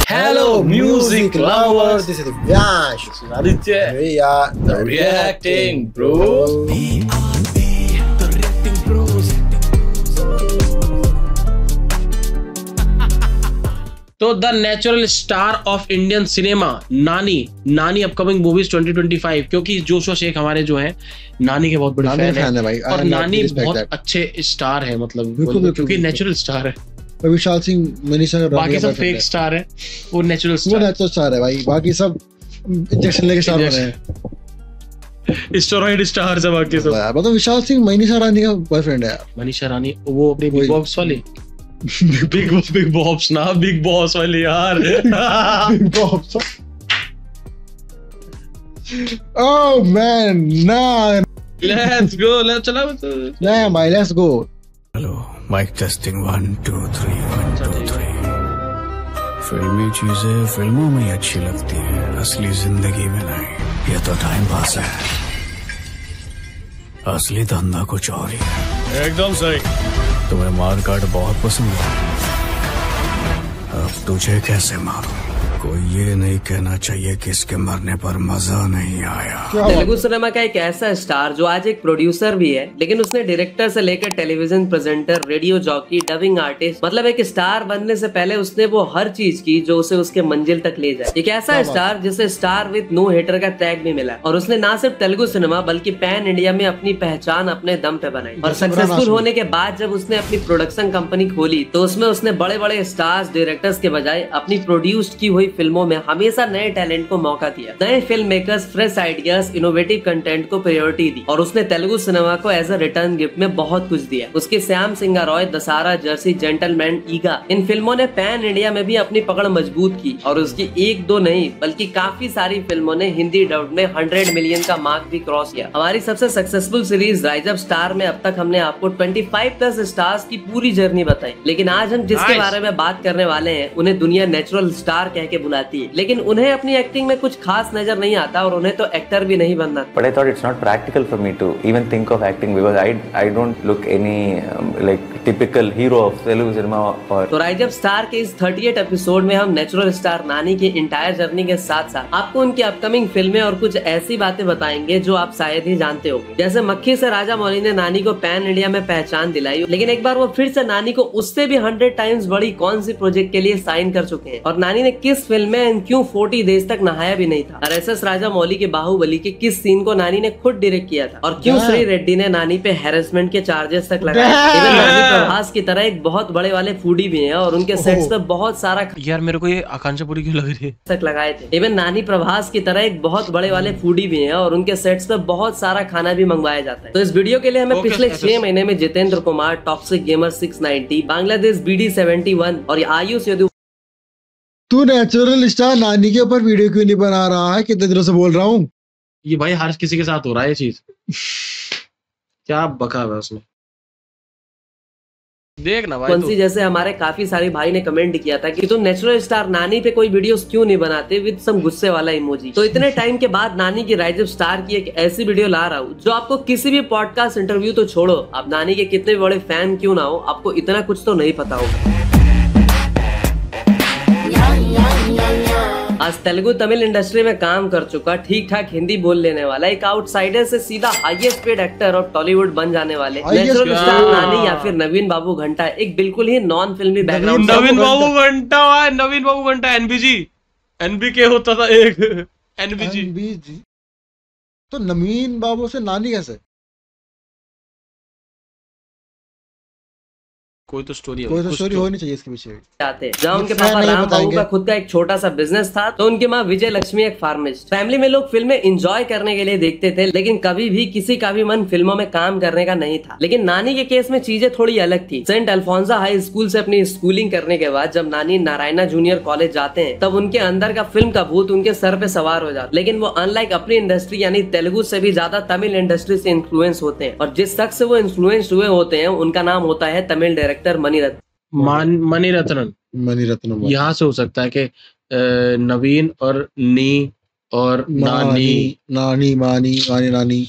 Hello, music lovers. This is Vyash. Aditya. We are The Reacting Bros. तो the natural star of Indian cinema नानी upcoming movies 2025, क्योंकि Joshua Sheikh हमारे जो हैं नानी के बहुत बड़े फैन है भाई। और नानी बहुत अच्छे स्टार है, मतलब क्योंकि नेचुरल स्टार है। विशाल सिंह, मनीषा, बाकी सब फेक स्टार है, वो नेचुरल स्टार है भाई। बाकी सब इंजेक्शन लेके स्टार बने हैं, स्टेरॉइड स्टार है बाकी सब। मतलब विशाल सिंह मनीषा रानी का बॉयफ्रेंड है। मनीषा रानी वो अपनी बिग बॉस वाली बिग बॉस ना, बिग बॉस वाली यार। Bigg Boss. ओह मैन, ना लेट्स गो, लेट्स चला ना भाई, let's go. Hello, mic testing 1 2 3 1 2 3। फिल्मी चीजें फिल्मों में ही अच्छी लगती है, असली जिंदगी में नहीं। ये तो टाइम पास है, असली धंधा कुछ और ही है। एकदम सही। तुम्हें मार काट बहुत पसंद है, अब तुझे कैसे मारूं? कोई ये नहीं कहना चाहिए कि इसके मरने पर मजा नहीं आया। तेलुगु सिनेमा का एक ऐसा स्टार जो आज एक प्रोड्यूसर भी है, लेकिन उसने डायरेक्टर से लेकर television presenter, radio jockey, dubbing artist, मतलब एक स्टार बनने से पहले उसने वो हर चीज की जो उसे उसके मंजिल तक ले जाए। एक ऐसा स्टार जिसे स्टार विद नो हेटर का टैग भी मिला, और उसने ना सिर्फ तेलुगु सिनेमा बल्कि पैन इंडिया में अपनी पहचान अपने दम पे बनाई। और सक्सेसफुल होने के बाद जब उसने अपनी प्रोडक्शन कंपनी खोली तो उसमें उसने बड़े बड़े स्टार्स, डायरेक्टर्स के बजाय अपनी प्रोड्यूस्ड की हुई फिल्मों में हमेशा नए टैलेंट को मौका दिया, नए film makers, fresh ideas, innovative content को प्रायोरिटी दी, और उसने तेलुगु सिनेमा को एज अ रिटर्न गिफ्ट में बहुत कुछ दिया। उसके श्याम सिंह रॉय, दशहरा, जर्सी, जेंटलमैन, ईगा, इन फिल्मों ने पैन इंडिया में भी अपनी पकड़ मजबूत की, और उसकी एक दो नहीं बल्कि काफी सारी फिल्मों ने हिंदी डब में 100 मिलियन का मार्क भी क्रॉस किया। हमारी सबसे successful series rise of star में अब तक हमने आपको 25+ स्टार्स की पूरी जर्नी बताई, लेकिन आज हम जिसके बारे में बात करने वाले हैं उन्हें दुनिया नेचुरल स्टार कह के बुलाती है, लेकिन उन्हें अपनी एक्टिंग में कुछ खास नजर नहीं आता, और उन्हें तो एक्टर भी नहीं बनना। But I thought it's not practical for me to even think of acting because I don't look any like typical hero of Telugu cinema or. तो राइज ऑफ स्टार के इस 38 एपिसोड में हम नेचुरल स्टार नानी की entire journey के साथ साथ आपको उनकी अपकमिंग फिल्में और कुछ ऐसी बातें बताएंगे जो आप शायद ही जानते हो। जैसे मक्खी से राजा मौली ने नानी को पैन इंडिया में पहचान दिलाई, लेकिन एक बार वो फिर से नानी को उससे भी 100 टाइम्स बड़ी कौन सी प्रोजेक्ट के लिए साइन कर चुके हैं, और नानी ने किस फिल्म में क्यों 40 डेज तक नहाया भी नहीं था, और एसएस राजा मौली के बाहुबली के किस सीन को नानी ने खुद डायरेक्ट किया था, और क्यों श्री रेड्डी ने नानी पे हैरेसमेंट के चार्जेस तक लगाए। इवन नानी प्रभास की तरह एक बहुत बड़े वाले फूडी भी हैं, और उनके सेट्स पे बहुत सारा यार मेरे को ये आकांक्षा पूरी क्यों लग रही है तक लगाए थे। इवन नानी प्रभास की तरह एक बहुत बड़े वाले फूडी भी हैं, और उनके सेट्स पे बहुत सारा खाना भी मंगवाया जाता है। तो इस वीडियो के लिए हमें पिछले 6 महीने में Jitendra Kumar, toxic gamer 690, Bangladesh BD71 और आयुष यदु। तू नेचुरल स्टार नानी के ऊपर वीडियो क्यों नहीं बना रहा है? कितने दिनों से बोल रहा हूँ। ये भाई हर किसी के साथ हो रहा है ये चीज। क्या बका है उसमें, देखना भाई। कौन सी जैसे हमारे काफी सारे भाई ने कमेंट किया था कि तुम नेचुरल स्टार नानी पे कोई वीडियोस क्यों नहीं बनाते विद सम गुस्से वाला इमोजी। तो इतने टाइम के बाद नानी की राइज ऑफ स्टार की एक ऐसी वीडियो ला रहा हूँ जो आपको किसी भी पॉडकास्ट इंटरव्यू तो छोड़ो, आप नानी के कितने भी बड़े फैन क्यों ना हो, आपको इतना कुछ तो नहीं पता होगा। आज तेलुगु तमिल इंडस्ट्री में काम कर चुका, ठीक ठाक हिंदी बोल लेने वाला, एक आउटसाइडर से सीधा हाईएस्ट पेड एक्टर और टॉलीवुड बन जाने वाले नेचुरल स्टार नानी या फिर नवीन बाबू घंटा एक बिल्कुल ही नॉन फिल्मी बैकग्राउंड। नवीन बाबू घंटा NBK होता था एक NBG। तो नवीन बाबू से नानी कैसे? कोई तो स्टोरी होनी चाहिए इसके पीछे। जहाँ उनके पापा राम बाबू का खुद का एक छोटा सा बिजनेस था, तो उनकी माँ विजय लक्ष्मी एक फार्मिस्ट। फैमिली में लोग फिल्में एंजॉय करने के लिए देखते थे, लेकिन कभी भी किसी का भी मन फिल्मों में काम करने का नहीं था। लेकिन नानी के केस में चीजें थोड़ी अलग थी। सेंट अल्फोंसा हाई स्कूल से अपनी स्कूलिंग करने के बाद जब नानी नारायणा जूनियर कॉलेज जाते हैं, तब उनके अंदर का फिल्म का भूत उनके सर पे सवार हो जाता। लेकिन वो अनलाइक अपनी इंडस्ट्री यानी तेलुगु से भी ज्यादा तमिल इंडस्ट्री से इन्फ्लुएंस होते हैं, और जिस शख्स से वो इन्फ्लुएंस हुए होते हैं उनका नाम होता है तमिल डायरेक्टर मणिरत्नम। यहाँ से हो सकता है कि नवीन और नी और नानी नानी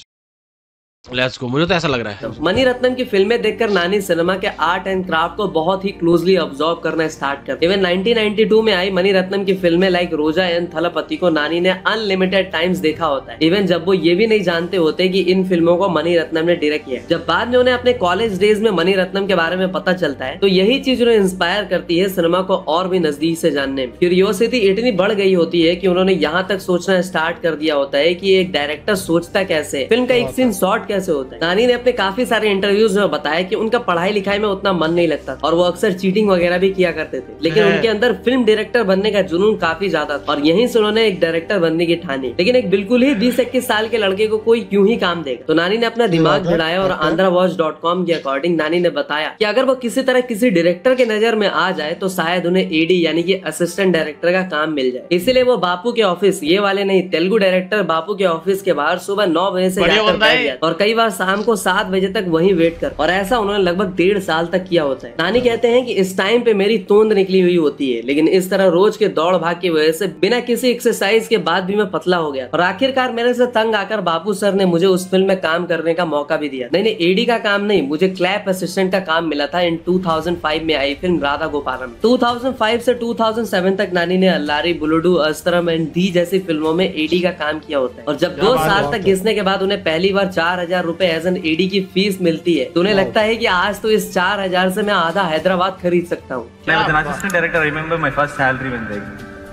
लेट्स गो, मुझे तो ऐसा लग रहा है। मनी रत्नम की फिल्में देखकर नानी सिनेमा के आर्ट एंड क्राफ्ट को बहुत ही क्लोजली ऑब्जर्व करना स्टार्ट कर। इवन 1992 में आई मनी रत्नम की फिल्में लाइक रोजा एंड थलपति को नानी ने अनलिमिटेड टाइम्स देखा होता है, इवन जब वो ये भी नहीं जानते होते कि इन फिल्मों को मनी रत्नम ने डायरेक्ट किया। जब बाद में उन्हें अपने कॉलेज डेज में मनी रत्नम के बारे में पता चलता है तो यही चीज उन्हें इंस्पायर करती है सिनेमा को और भी नजदीक से जानने में। क्यूरियोसिटी इतनी बढ़ गई होती है कि उन्होंने यहाँ तक सोचना स्टार्ट कर दिया होता है कि एक डायरेक्टर सोचता कैसे, फिल्म का एक सीन शॉट कैसे होता है। नानी ने अपने काफी सारे इंटरव्यूज में बताया कि उनका पढ़ाई लिखाई में उतना मन नहीं लगता और वो अक्सर चीटिंग वगैरह भी किया करते थे, लेकिन उनके अंदर फिल्म डायरेक्टर बनने का जुनून काफी ज्यादा था और यहीं से उन्होंने एक डायरेक्टर बनने की ठानी। लेकिन एक बिल्कुल ही 20-21 साल के लड़के को कोई क्यों ही काम देगा, तो नानी ने अपना दिमाग भिड़ाया और AndraWatch.com के अकॉर्डिंग नानी ने बताया कि अगर वो किसी तरह किसी डायरेक्टर के नजर में आ जाए तो शायद उन्हें एडी यानी कि असिस्टेंट डायरेक्टर का काम मिल जाए। इसीलिए वो बापू के ऑफिस, ये वाले नहीं, तेलुगु डायरेक्टर बापू के ऑफिस के बाहर सुबह 9 बजे से जाकर बैठ गया और कई बार शाम को 7 बजे तक वहीं वेट कर, और ऐसा उन्होंने लगभग 1.5 साल तक किया होता है। नानी कहते हैं कि इस टाइम पे मेरी तोंद निकली हुई होती है, लेकिन इस तरह रोज के दौड़ भाग की वजह से बिना किसी एक्सरसाइज के बाद भी मैं पतला हो गया और आखिरकार मेरे से तंग आकर बापू सर ने मुझे उस फिल्म में काम करने का मौका भी दिया। नहीं, एडी का काम नहीं, मुझे क्लैप असिस्टेंट का काम मिला था इन 2005 में आई फिल्म राधा गोपालम। 2005 से 2007 तक नानी ने अल्लारी, बुलुडू, अस्त्रम एंड दी जैसी फिल्मों में एडी का काम किया होता है और जब 2 साल तक घिसने के बाद उन्हें पहली बार 4000 रुपए एज एन एडी की फीस मिलती है तो उन्हें लगता है कि आज तो इस 4000 से मैं आधा हैदराबाद खरीद सकता हूँ। assistant director, I remember my first salary when they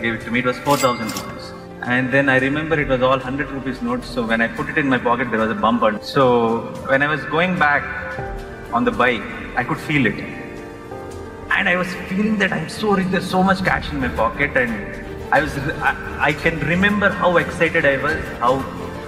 gave it to me, it was 4,000 rupees. And then I remember it was all 100 rupees notes, so when I put it in my pocket, there was a bump on it. So when I was going back on the bike, I could feel it. And I was feeling that I'm so rich, there's so much cash in my pocket, and I can remember how excited I was, how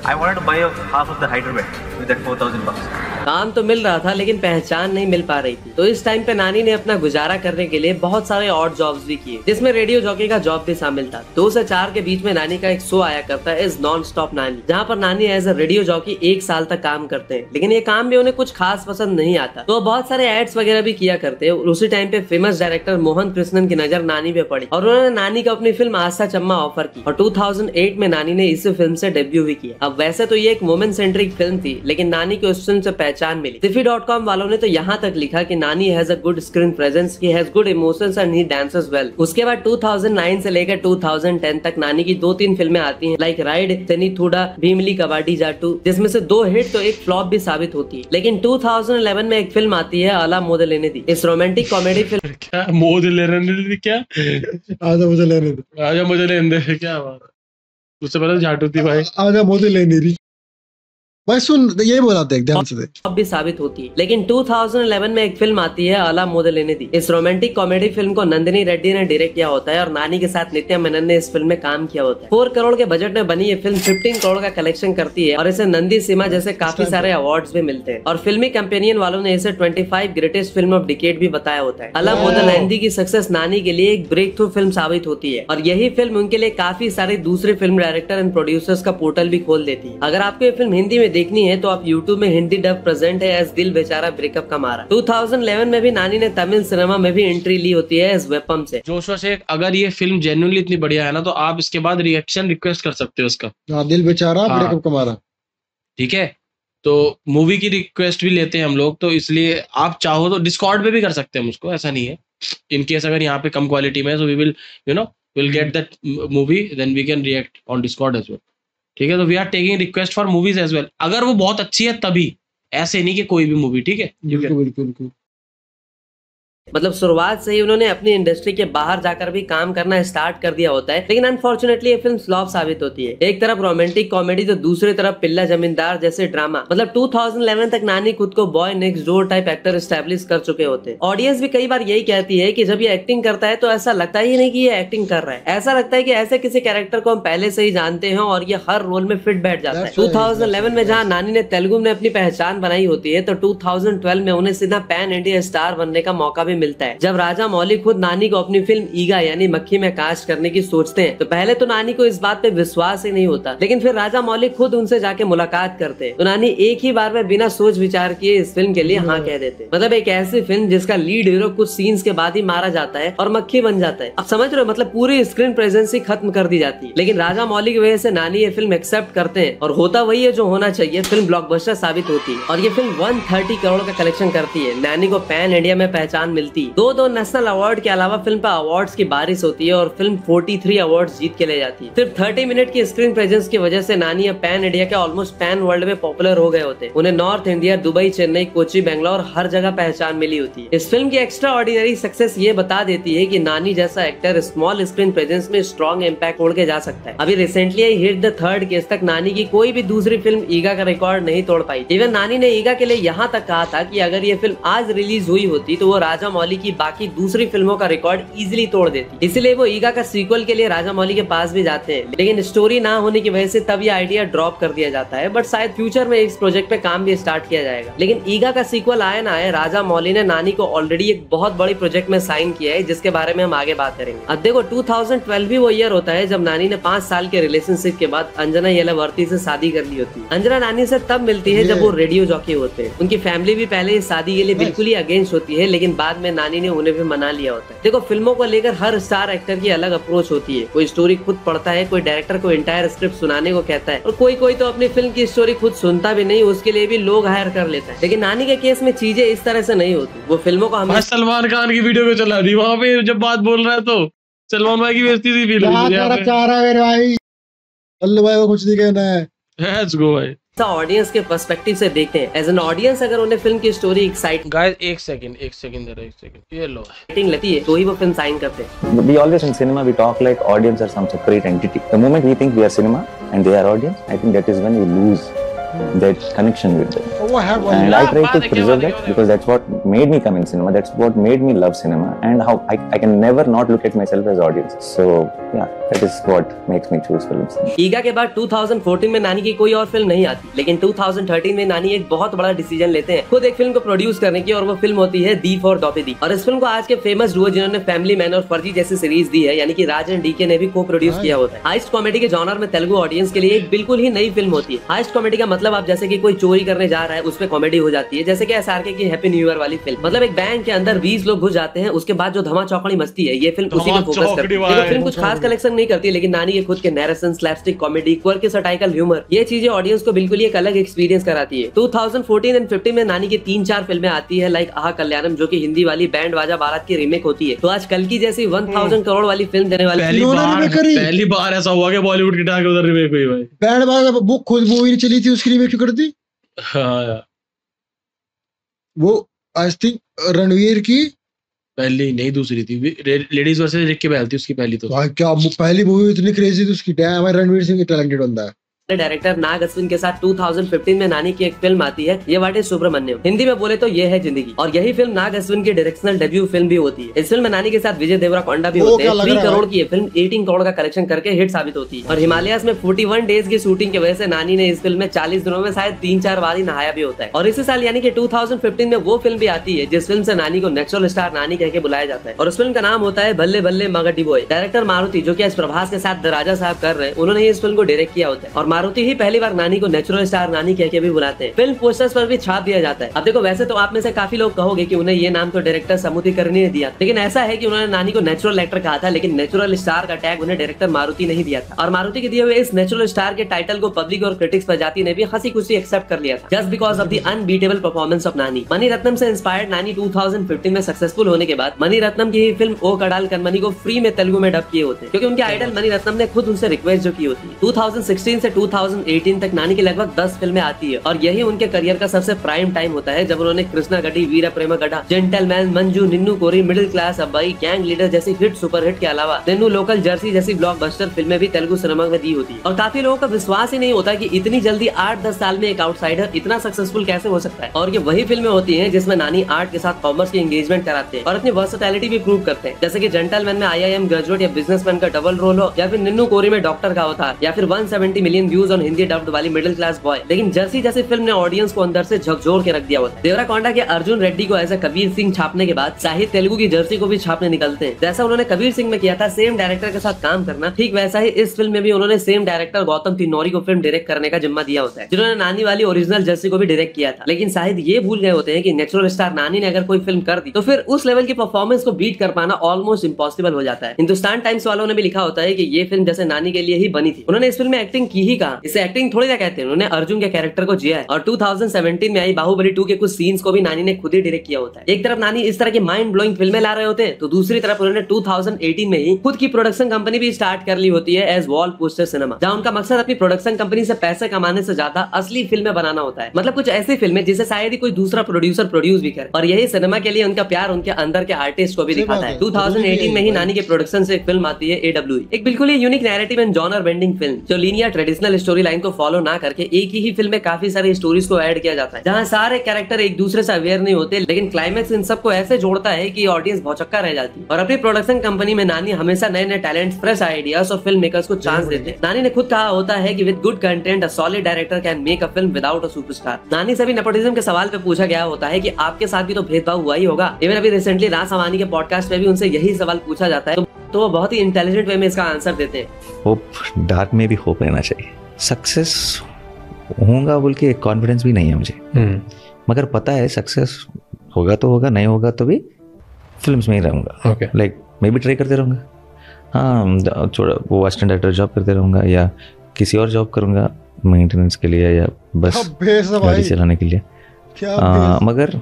I wanted to buy half of the Hyderabad with that 4,000 bucks. काम तो मिल रहा था लेकिन पहचान नहीं मिल पा रही थी, तो इस टाइम पे नानी ने अपना गुजारा करने के लिए बहुत सारे ऑड जॉब्स भी किए, जिसमें रेडियो जॉकी का जॉब भी शामिल था। 2 से 4 के बीच में नानी का एक शो आया करता है, इज नॉन स्टॉप नानी, जहाँ पर नानी एज ए रेडियो जॉकी 1 साल तक काम करते हैं, लेकिन ये काम भी उन्हें कुछ खास पसंद नहीं आता, तो बहुत सारे एड्स वगैरह भी किया करते हैं। उसी टाइम पे फेमस डायरेक्टर मोहन कृष्णन की नजर नानी पे पड़ी और उन्होंने नानी को अपनी फिल्म आस्था चम्मा ऑफर की और 2008 में नानी ने इस फिल्म से डेब्यू भी किया। अब वैसे तो ये एक वुमेन सेंट्रिक फिल्म थी, लेकिन नानी को उस फिल्म से पहचान मिली। Tiffy.com वालों ने तो यहाँ तक लिखा कि नानी has a good screen presence, he has good emotions and he dances well. उसके बाद 2009 से लेकर 2010 तक नानी की 2-3 फिल्में आती हैं, लाइक राइड, तेनी थूडा, भीमली कबाडी जाटू, जिसमें से 2 हिट तो एक फ्लॉप भी साबित होती है। लेकिन 2011 में एक फिल्म आती है आला मोद लेने दी, इस रोमांटिक कॉमेडी फिल्म क्या मोद लेने दी, क्या आजा मुझे लेने दे, आजा मुझे लेने दे, क्या बात, उससे पहले जाटू थी भाई, आजा मुझे लेने दी भाई, सुन ये बोला था ध्यान से अब भी साबित होती है। लेकिन 2011 में एक फिल्म आती है आला मोद लेने दी, इस रोमांटिक कॉमेडी फिल्म को नंदिनी रेड्डी ने डायरेक्ट किया होता है और नानी के साथ नित्या मेनन ने इस फिल्म में काम किया होता है। 4 करोड़ के बजट में बनी ये फिल्म 15 करोड़ का कलेक्शन करती है और इसे नंदी सीमा जैसे काफी सारे अवार्ड्स भी मिलते हैं और फिल्मी कंपेनियन वालों ने इसे 25 ग्रेटेस्ट फिल्म ऑफ डिकेड भी बताया होता है। आला मोद लेने दी की सक्सेस नानी के लिए एक ब्रेक थ्रू फिल्म साबित होती है और यही फिल्म उनके लिए काफी सारे दूसरे फिल्म डायरेक्टर एंड प्रोड्यूसर्स का पोर्टल भी खोल देती है। अगर आपको ये फिल्म हिंदी में देखनी है तो आप YouTube में हिंदी डब प्रेजेंट है एज दिल बेचारा ब्रेकअप का मारा। 2011 में भी नानी ने तमिल सिनेमा में भी एंट्री ली होती है एज वेपम से। जोशुआ शेख, अगर ये फिल्म जेन्युइनली इतनी बढ़िया है ना तो आप इसके बाद रिएक्शन रिक्वेस्ट कर सकते हो उसका, दिल बेचारा ब्रेकअप का मारा, ठीक है। तो मूवी की रिक्वेस्ट भी लेते हैं हम लोग, तो इसलिए आप चाहो तो डिस्कॉर्ड पे भी कर सकते हैं हम उसको, ऐसा नहीं है। इन केस अगर यहाँ पे कम क्वालिटी में है, so we will will get that movie, then we can react on Discord as well, ठीक है। तो we are taking request for movies as well, अगर वो बहुत अच्छी है तभी, ऐसे नहीं कि कोई भी मूवी, ठीक है। बिल्कुल। मतलब शुरुआत से ही उन्होंने अपनी इंडस्ट्री के बाहर जाकर भी काम करना स्टार्ट कर दिया होता है, लेकिन अनफॉर्चुनेटली ये फिल्म फ्लॉप साबित होती है। एक तरफ रोमांटिक कॉमेडी तो दूसरी तरफ पिल्ला जमींदार जैसे ड्रामा। मतलब 2011 तक नानी खुद को boy next door type actor establish कर चुके होते। ऑडियंस भी कई बार यही कहती है कि जब ये एक्टिंग करता है तो ऐसा लगता ही नहीं कि ये एक्टिंग कर रहा है, ऐसा लगता है कि ऐसे किसी कैरेक्टर को हम पहले से ही जानते हैं और ये हर रोल में फिट बैठ जाता है। 2011 में जहाँ नानी ने तेलुगु में अपनी पहचान बनाई होती है तो 2012 में उन्हें सीधा पैन इंडिया स्टार बनने का मौका भी मिलता है। जब राजा मौली खुद नानी को अपनी फिल्म ईगा यानी मक्खी में कास्ट करने की सोचते हैं तो पहले तो नानी को इस बात पे विश्वास ही नहीं होता, लेकिन फिर राजा मौली खुद उनसे जाके मुलाकात करते हैं तो नानी एक ही बार में बिना सोच विचार किए इस फिल्म के लिए हाँ कह देते हैं। मतलब एक ऐसी फिल्म जिसका लीड हीरो कुछ सीन्स के बाद ही मारा जाता है और मक्खी बन जाता है। अब समझ रहे हो, मतलब पूरी स्क्रीन प्रेजेंस ही खत्म कर दी जाती है। लेकिन राजा मौली की वजह से नानी ये फिल्म एक्सेप्ट करते हैं और होता वही है जो होना चाहिए, फिल्म ब्लॉकबस्टर साबित होती है और ये फिल्म 130 करोड़ का कलेक्शन करती है। नानी को पैन इंडिया में पहचान मिलती है। दो नेशनल अवार्ड के अलावा फिल्म पर अवार्ड्स की बारिश होती है और फिल्म 43 अवार्ड्स जीत के ले जाती है। सिर्फ 30 मिनट की स्क्रीन प्रेजेंस की वजह से नानी अब पैन इंडिया के ऑलमोस्ट पैन वर्ल्ड में पॉपुलर हो गए होते हैं। उन्हें north India, Dubai, Chennai, Kochi, Bangalore हर जगह पहचान मिली होती है। इस फिल्म की एक्स्ट्रा ऑर्डिनरी सक्सेस ये बता देती है कि नानी जैसा एक्टर स्मॉल स्क्रीन प्रेजेंस में स्ट्रॉन्ग इम्पैक्ट छोड़ के जा सकता है। अभी recently I hit the third case तक नानी की कोई भी दूसरी फिल्म ईगा का रिकॉर्ड नहीं तोड़ पाई। इवन नानी ने ईगा के लिए यहाँ तक कहा था कि अगर ये फिल्म आज रिलीज हुई होती तो वो राजा मौली की बाकी दूसरी फिल्मों का रिकॉर्ड इजीली तोड़ देती। इसलिए वो ईगा का सीक्वल के लिए राजा मौली के पास भी जाते हैं, लेकिन स्टोरी ना होने की वजह से तब ये आइडिया ड्रॉप कर दिया जाता है। बट शायद फ्यूचर में इस प्रोजेक्ट पे काम भी स्टार्ट किया जाएगा। लेकिन ईगा का सीक्वल आए ना आए, राजा मौली ने नानी को ऑलरेडी एक बहुत बड़ी प्रोजेक्ट में साइन किया है जिसके बारे में हम आगे बात करेंगे। अब देखो 2012 भी वो ईयर होता है जब नानी ने 5 साल के रिलेशनशिप के बाद अंजना येलावर्ती से शादी कर ली होती है। अंजना नानी से तब मिलती है जब वो रेडियो जॉकी होते हैं। उनकी फैमिली भी पहले इस शादी के लिए बिल्कुल ही अगेंस्ट होती है, लेकिन बाद में नानी ने उन्हें भी मना लिया होता है। देखो फिल्मों को लेकर हर स्टार एक्टर की अलग अप्रोच होती है। कोई स्टोरी खुद पढ़ता है, कोई डायरेक्टर को एंटायर स्क्रिप्ट सुनाने को कहता है और कोई तो अपनी फिल्म की स्टोरी खुद सुनता भी नहीं, उसके लिए भी लोग हायर कर लेता है। लेकिन नानी के केस में चीजें इस तरह से नहीं होती। वो फिल्मों को हमें सलमान खान की वीडियो को चला रही वहाँ पे जब बात बोल रहा है तो सलमान भाई की बेइज्जती सी फील हुई भाई। अल्लाह भाई को कुछ नहीं कहना है। लेट्स गो भाई। ऑडियंस के पर्सपेक्टिव से देखते हैं। एज एन ऑडियंस अगर उन्हें फिल्म की स्टोरी एक्साइटिंग गाइस एक सेकंड ये लो लगती है तो ही वो फिल्म साइन करते हैं। We always in cinema we talk like audience are some separate entity. The moment we think we are cinema and they are audience, I think that is when we lose that connection with them. And I try to preserve that because that's what made me come in cinema. That's what made me love cinema, and how I can never not look at myself as audience. So yeah, that is what makes me choose films. ईगा के बाद 2014 में नानी की कोई और film नहीं आती, लेकिन 2013 में नानी एक बहुत बड़ा डिसीजन लेते हैं खुद एक फिल्म को प्रोड्यूस करने की, और वो फिल्म होती है दी फॉर द्रौपदी। और इस फिल्म को आज के फेमस डुओ जिन्होंने फैमिली मैन और फर्जी जैसी सीरीज दी है, यानी कि राज एंड डीके ने भी को प्रोड्यूस किया होता है। हाइस्ट कॉमेडी के जॉनर में तेलुगु ऑडियंस के लिए एक बिल्कुल ही नई फिल्म होती है। हाइस्ट कॉमेडी का मतलब आप जैसे कि कोई चोरी करने जा रहा है उस पे कॉमेडी हो जाती है, जैसे कि एसआरके की हैप्पी न्यू ईयर वाली फिल्म। मतलब एक बैंक के अंदर 20 लोग घुस जाते हैं, उसके बाद जो धमा चौकड़ी मस्ती है, ये फिल्म उसी पे फोकस करती है। फिल्म कुछ खास कलेक्शन नहीं करती, लेकिन नानी के खुद के narration, slapstick comedy, quirky satirical humour, ये चीजें ऑडियंस को बिल्कुल एक अलग एक्सपीरियंस कराती है। 2014 एंड 15 में नानी की 3-4 फिल्में आती है, लाइक आहा कल्याणम जो कि हिंदी वाली बैंड बाजा बारात की रीमेक होती है। तो आज कल की जैसी 1000 करोड़ वाली फिल्म देने वाली पहली बार ऐसा हुआ कि बॉलीवुड की टांग उधर रीमेक हुई भाई। बैंड बाजा बुक खुद मूवी चली थी, उसकी रीमेक क्यों कर दी? हाँ वो आई थिंक रणवीर की पहली नहीं दूसरी थी, लेडीज वर्सेस रिकी बैल थी उसकी पहली। तो क्या पहली मूवी इतनी क्रेजी थी उसकी? डैम, रणवीर सिंह टैलेंटेड बंदा है। डायरेक्टर नाग अश्विन के साथ 2015 में नानी की एक फिल्म आती है, ये वाटे सुब्रमण्यम। हिंदी में बोले तो ये है जिंदगी, और यही फिल्म नाग अश्विन की डायरेक्शनल डेब्यू फिल्म भी होती है। इस फिल्म में नानी के साथ विजय देवराकोंडा भी होते हैं। 3 करोड़ की ये फिल्म 18 करोड़ का कलेक्शन करके हिट साबित होती है। और हिमालयास में 41 डेज की शूटिंग की वजह से नानी ने इस फिल्म में 40 दिनों में शायद 3-4 बार ही नहाया भी होता है। और इसी साल यानी कि 2015 में वो फिल्म भी आती है जिस फिल्म से नानी को नेचुरल स्टार नानी कह के बुलाया जाता है, और उस फिल्म का नाम होता है बल्ले बल्ले मगडी बॉय। डायरेक्टर मारुति, जो कि इस प्रभास के साथ द राजा साहब कर रहे हैं, उन्होंने इस फिल्म को डायरेक्ट किया होता है। और मारुति ही पहली बार नानी को नेचुरल स्टार नानी कह के भी बुलाते हैं। फिल्म पोस्टर्स पर भी छाप दिया जाता है। अब देखो वैसे तो आप में से काफी लोग कहोगे कि उन्हें ये नाम तो डायरेक्टर समुद्रीकर्णी ने दिया, लेकिन ऐसा है कि उन्होंने नानी को नेचुरल एक्टर कहा था, लेकिन नेचुरल स्टार का टैग उन्हें डायरेक्टर मारुति नहीं दिया था। और मारुति के दिए हुए इस नेचुरल स्टार के टाइटल को पब्लिक और क्रिटिक्स प्रजाति ने भी हंसी खुशी एक्सेप्ट कर लिया था, just because of the unbeatable performance of नानी। मनी रत्नम से इंस्पायर्ड नानी 2015 में सक्सेसफुल होने के बाद मनी रत्नम की ही फिल्म ओ कडाल कनमनी को फ्री में तेलुगु में डब किए होते हैं, क्योंकि उनके आइडल मनी रत्नम ने खुद उनसे रिक्वेस्ट जो की होती है। 2016 से 2018 तक नानी की लगभग 10 फिल्में आती है, और यही उनके करियर का सबसे प्राइम टाइम होता है, जब उन्होंने कृष्णा गड्डी, वीरा प्रेम गड्ढा, gentleman, Manju, Ninnu Kori, middle class अब्बाई, gang leader जैसी हिट सुपर हिट के अलावा निन्नू लोकल, जर्सी जैसी ब्लॉकबस्टर फिल्में भी तेलुगु सिनेमा में दी होती है। और काफी लोगों का विश्वास ही नहीं होता कि इतनी जल्दी 8-10 साल में एक आउटसाइडर इतना सक्सेसफुल कैसे हो सकता है। और ये वही फिल्में होती है जिसमें नानी आर्ट के साथ कॉमर्स की एंगेजमेंट कराते हैं और अपनी वर्सेटैलिटी भी प्रूव करते हैं, जैसे कि जेंटलमैन में IIM ग्रेजुएट या बिजनेसमैन का डबल रोल हो, या फिर निन्नू कोरी में डॉक्टर का अवतार, या फिर 170 million views views on Hindi dubbed वाली मिडिल क्लास बॉय, लेकिन जर्सी जैसी फिल्म ने ऑडियंस को अंदर से झकझोर के रख दिया होता है। देवराकोंडा के अर्जुन रेड्डी को एज कबीर सिंह छापने के बाद शाहिद तेलुगु की जर्सी को भी छापने निकलते हैं। जैसा उन्होंने कबीर सिंह में किया था सेम डायरेक्टर के साथ काम करना, ठीक वैसा ही इस फिल्म में भी उन्होंने सेम डायरेक्टर गौतम तिन्नौरी को फिल्म डायरेक्ट करने का जिम्मा दिया होता है, जिन्होंने नानी वाली ओरिजिनल जर्सी को भी डायरेक्ट किया था। लेकिन शायद ये भूल गए होते हैं कि नेचुरल स्टार नानी ने अगर कोई फिल्म कर दी तो फिर उस लेवल की परफॉर्मेंस को बीट कर पाना ऑलमोस्ट इम्पॉसिबल हो जाता है। हिंदुस्तान टाइम्स वालों ने भी लिखा होता है कि ये फिल्म जैसे नानी के लिए ही बनी थी। उन्होंने इस फिल्म में एक्टिंग की ही कहा, इसे एक्टिंग थोड़ी ना कहते हैं, उन्होंने अर्जुन के कैरेक्टर को जिया है। और 2017 में आई बाहुबली 2 के कुछ सीन्स को भी नानी ने खुद ही डायरेक्ट किया होता है। एक तरफ नानी इस तरह की माइंड ब्लोइंग फिल्में ला रहे होते हैं, तो दूसरी तरफ उन्होंने 2018 में ही खुद की प्रोडक्शन कंपनी भी स्टार्ट कर ली होती है एज वॉल पोस्टर सिनेमा, जहां उनका मकसद अपनी प्रोडक्शन कंपनी से पैसे कमाने से ज्यादा असली फिल्में बनाना होता है। मतलब कुछ ऐसी फिल्में जिसे शायद ही कोई दूसरा प्रोड्यूसर प्रोड्यूस भी करे, और यही सिनेमा के लिए उनका प्यार उनके अंदर के आर्टिस्ट को भी दिखाता है। 2018 में ही नानी के प्रोडक्शन से एक फिल्म आती है AWE, एक बिल्कुल ही unique narrative and genre bending film, जो लीनियर ट्रेडिशनल स्टोरी लाइन को फॉलो ना करके एक ही फिल्म में काफी सारी स्टोरीज को ऐड किया जाता है, जहां सारे कैरेक्टर एक दूसरे से अवेयर नहीं होते, लेकिन क्लाइमैक्स इन सबको ऐसे जोड़ता है कि ऑडियंस भौचक्का रह जाती है। और अपनी प्रोडक्शन कंपनी में नानी हमेशा नए नए टैलेंट, फ्रेश आइडियाज और फिल्म मेकर्स को चांस देते हैं। नानी ने खुद कहा होता है कि with good content a solid director can make a film without a superstar. नानी से भी नेपोटिज्म के सवाल पे पूछा गया होता है कि आपके साथ भी तो भेदभाव हुआ ही होगा। इवन अभी रिसेंटली राज अवानी के पॉडकास्ट में भी उनसे यही सवाल पूछा जाता है, तो वो बहुत ही इंटेलिजेंट वे में इसका आंसर देते हैं। होप, डार्क में भी होप रहना चाहिए। सक्सेस होगा बोल के कॉन्फिडेंस भी नहीं है मुझे, मगर पता है सक्सेस होगा तो होगा, नहीं होगा तो भी फिल्म्स में ही रहूंगा। लाइक मैं भी ट्राई करते रहूंगा, हाँ थोड़ा वो असिस्टेंट डायरेक्टर जॉब करते रहूंगा या किसी और जॉब करूंगा मेंटेनेंस के लिए या बस गाड़ी चलाने के लिए। मगर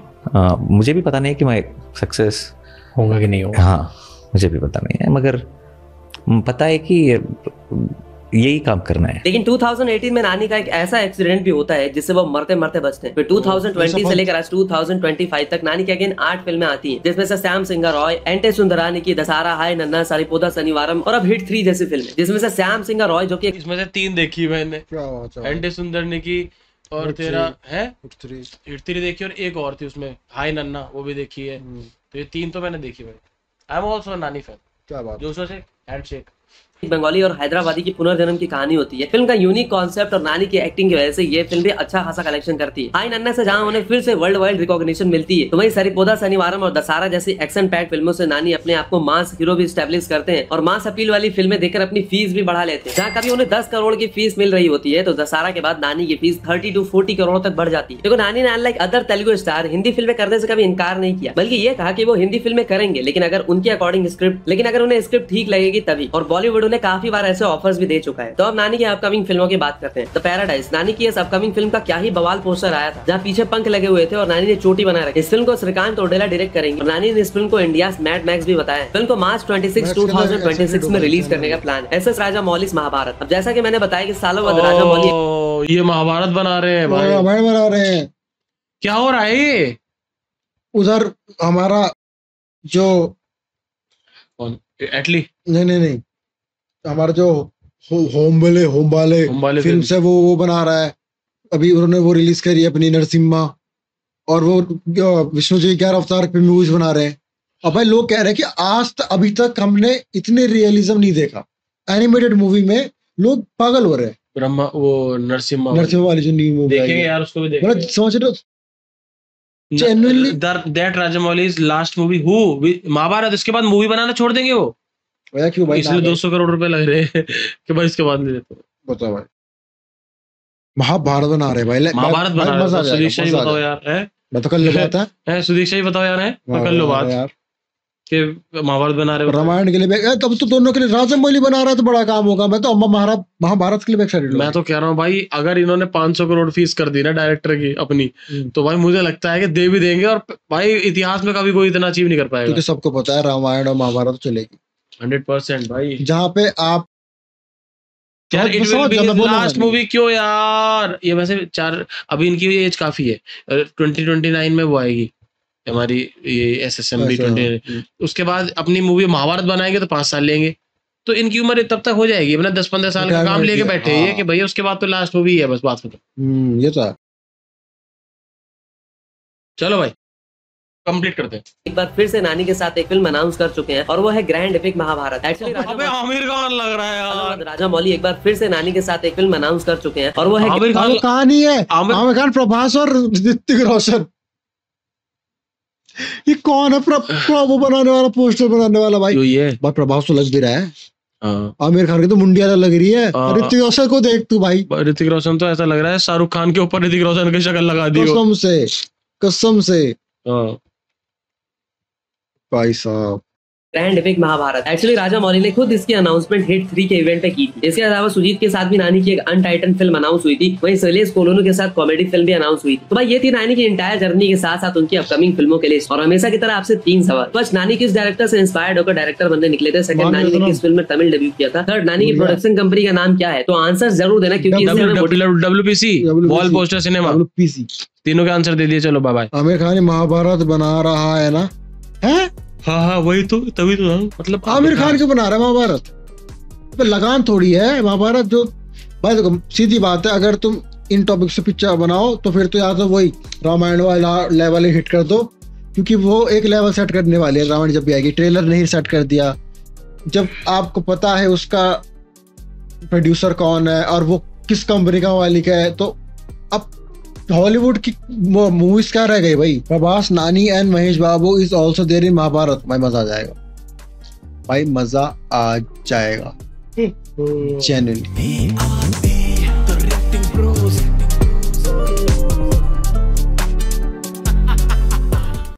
मुझे भी पता नहीं है कि मैं सक्सेस होगा कि नहीं होगा। हाँ मुझे भी पता नहीं है, मगर पता है कि यही काम करना है। लेकिन 2018 में नानी का एक ऐसा एक्सीडेंट भी होता है जिससे वो मरते मरते बचते हैं। फिर 2020 से लेकर आज 2025 तक नानी की अगेन 8 फिल्में आती हैं, जिसमें से श्याम सिंगर रॉय, एंटे सुंदरानी की दशहरा, हाय नन्ना, सारीपोदा शनिवारम और अब हिट 3 जैसी फिल्में, जिसमें से श्याम सिंगर रॉय जो कि इसमें से 3 देखी मैंने, एंटे सुंदरनी की और तेरा है हिट 3 देखी और एक और थी उसमें हाय नन्ना, वो भी देखी है। तो ये 3 तो मैंने देखी भाई। आई एम आल्सो नानी फैन। क्या बात। जोशो से हैंडशेक। बंगाली और हैदराबादी की पुनर्जन्म की कहानी होती है। फिल्म का यूनिक कॉन्सेप्ट और नानी की एक्टिंग की वजह से ये फिल्म भी अच्छा खासा कलेक्शन करती है। हाय नन्ना से जहां उन्हें फिर से वर्ल्ड वाइड रिकॉग्निशन मिलती है, तो वहीं सरिपोदा शनिवारम और दशहरा जैसी एक्शन पैक्ड फिल्मों से नानी अपने आप को मास हीरो भी स्टैब्लिश करते हैं और मास अपील वाली फिल्में देखकर अपनी फीस भी बढ़ा लेते हैं। जहाँ कभी उन्हें 10 करोड़ की फीस मिल रही होती है, तो दशहरा के बाद नानी की फीस 30 to 40 करोड़ तक बढ़ जाती है। देखो नानी ने unlike other Telugu star Hindi फिल्में करने से कभी इनकार नहीं किया, बल्कि ये कहा कि वो हिंदी फिल्में करेंगे, लेकिन अगर उनके अकॉर्डिंग स्क्रिप्ट, लेकिन अगर उन्हें स्क्रिप्ट ठीक लगेगी तभी। और बॉलीवुड उन्हें काफी बार ऐसे ऑफर्स भी दे चुका है। तो अब नानी की अपकमिंग फिल्मों की बात करते हैं। द पैराडाइज, नानी की इस अपकमिंग फिल्म का क्या ही बवाल पोस्टर आया था, जहाँ पीछे पंख लगे हुए थे और नानी ने चोटी बना रखी। इस फिल्म को श्रीकांत ओडेला डायरेक्ट करेंगे और नानी ने इस फिल्म को इंडिया मैड मैक्स भी बताया। फिल्म को मार्च 26, 2026 में रिलीज करने का प्लान है। SS राजामौली महाभारत। अब जैसा कि मैंने बताया कि सालों बाद राजामौली ये महाभारत बना रहे हैं भाई, रामायण बना रहे हैं। क्या हो रहा है उधर? हमारा जो एटली नहीं हमारा जो होम वाले फिल्म से वो बना रहा है। अभी उन्होंने वो रिलीज करी है अपनी नरसिम्हा, और वो विष्णु जी 11 अवतार पे मूवीज बना रहे हैं। अब भाई लोग कह रहे हैं कि आज तक अभी तक हमने इतने रियलिज्म नहीं देखा एनिमेटेड मूवी में। लोग पागल हो रहे हैं। ब्रह्मा वो नरसिम्हा वाली जो न्यू मूवी देखेंगे यार, उसको भी देखेंगे। मतलब समझ रहे हो genuinely that Rajamouli's last movie who Mahabharat, इसके बाद मूवी बनाना छोड़ देंगे वो? क्यों भाई? इसलिए 200 करोड़ रुपए लग रहे हैं कि भाई इसके बाद ले लेते। बताओ भाई, महाभारत बना रहे भाई, महाभारत बना रहे हैं। सुदीक्षा ही बताओ यार, है मैं तो कल ले बात है सुदीक्षा ही बताओ यार, है कर लो बात यार कि महाभारत बना रहे हो। रामायण के लिए तब तो दोनों के लिए राजामौली बना रहा है तो बड़ा काम होगा। मैं तो महाभारत के लिए एक्साइटेड हूं। मैं तो कह रहा हूँ भाई, अगर इन्होंने 500 करोड़ फीस कर दी ना डायरेक्टर की अपनी, तो भाई मुझे लगता है कि दे भी देंगे। और भाई इतिहास में कभी कोई इतना अचीव नहीं कर पाएगा, क्योंकि सबको पता है रामायण और महाभारत चलेगी 100% भाई। जहाँ पे आप यार लास्ट मूवी क्यों यार? ये वैसे 4 अभी इनकी एज काफी है, 2029 में वो आएगी हमारी ये SSMB 20। उसके बाद अपनी मूवी महाभारत बनाएंगे तो 5 साल लेंगे, तो इनकी उम्र तब तक हो जाएगी। अपना 10-15 साल का काम लेके बैठे हैं कि भैया उसके बाद तो लास्ट मूवी है, बस बात खत्म। ये तो है। चलो भाई, कंप्लीट करते हैं। एक बार फिर से नानी के साथ एक फिल्म अनाउंस कर चुके हैं और वो है grand epic Mahabharat. Actually Aamir Khan लग रहा है यार। राजा मौली एक बार फिर से नानी के साथ एक फिल्म अनाउंस कर चुके हैं और वो है आमिर खान। कहानी है आमिर खान, प्रभास और ऋतिक रोशन। ये कौन है वो बनाने वाला, पोस्टर बनाने वाला भाई? ये प्रभास तो लग भी रहा है। आमिर खान की तो मुंडिया लग रही है। ऋतिक रोशन को देख तू भाई, ऋतिक रोशन तो ऐसा लग रहा है शाहरुख खान के ऊपर ऋतिक रोशन की शक्ल लगा दी कसम से भाई साहब। Grand epic Mahabharat. Actually Rajamouli ने खुद इसकी अनाउंसमेंट हिट 3 के इवेंट पे की थी। इसके अलावा सुजीत के साथ भी नानी की एक अनटाइटन फिल्म अनाउंस हुई थी। वहीं सैलेश कोलोनू के साथ कॉमेडी फिल्म भी अनाउंस हुई थी। तो भाई ये थी नानी की इंटायर जर्नी के साथ साथ उनकी अपकमिंग फिल्मों के लिस्ट। और हमेशा की तरह आपसे 3 सवाल। फर्स्ट, नानी किस डायरेक्टर से इंस्पायर्ड होकर डायरेक्टर बनने निकले थे? सेकंड, नानी ने किस फिल्म में तमिल डेब्यू किया था? थर्ड, नानी की प्रोडक्शन कंपनी का नाम क्या है? तो आंसर जरूर देना क्योंकि WPC वॉल पोस्टर सिनेमा। तीनों के आंसर दे दिए, चलो बाय बाय। आमिर खान महाभारत बना रहा है ना? है हाँ वही तो, तभी तो मतलब आमिर खान क्यों बना रहा है महाभारत? लगान थोड़ी है महाभारत जो भाई। देखो सीधी बात है, अगर तुम इन टॉपिक से पिक्चर बनाओ तो फिर तो या तो वही रामायण वाला लेवल ही हिट कर दो, क्योंकि वो एक लेवल सेट करने वाली है रामायण जब भी आएगी। ट्रेलर नहीं सेट कर दिया, जब आपको पता है उसका प्रोड्यूसर कौन है और वो किस कंपनी का मालिक है, तो अब हॉलीवुड की मूवीज क्या रह गई भाई? Prabhas, Nani and Mahesh Babu is also there in Mahabharat. भाई मजा आ जाएगा, भाई मजा आ जाएगा जेन्युइनली।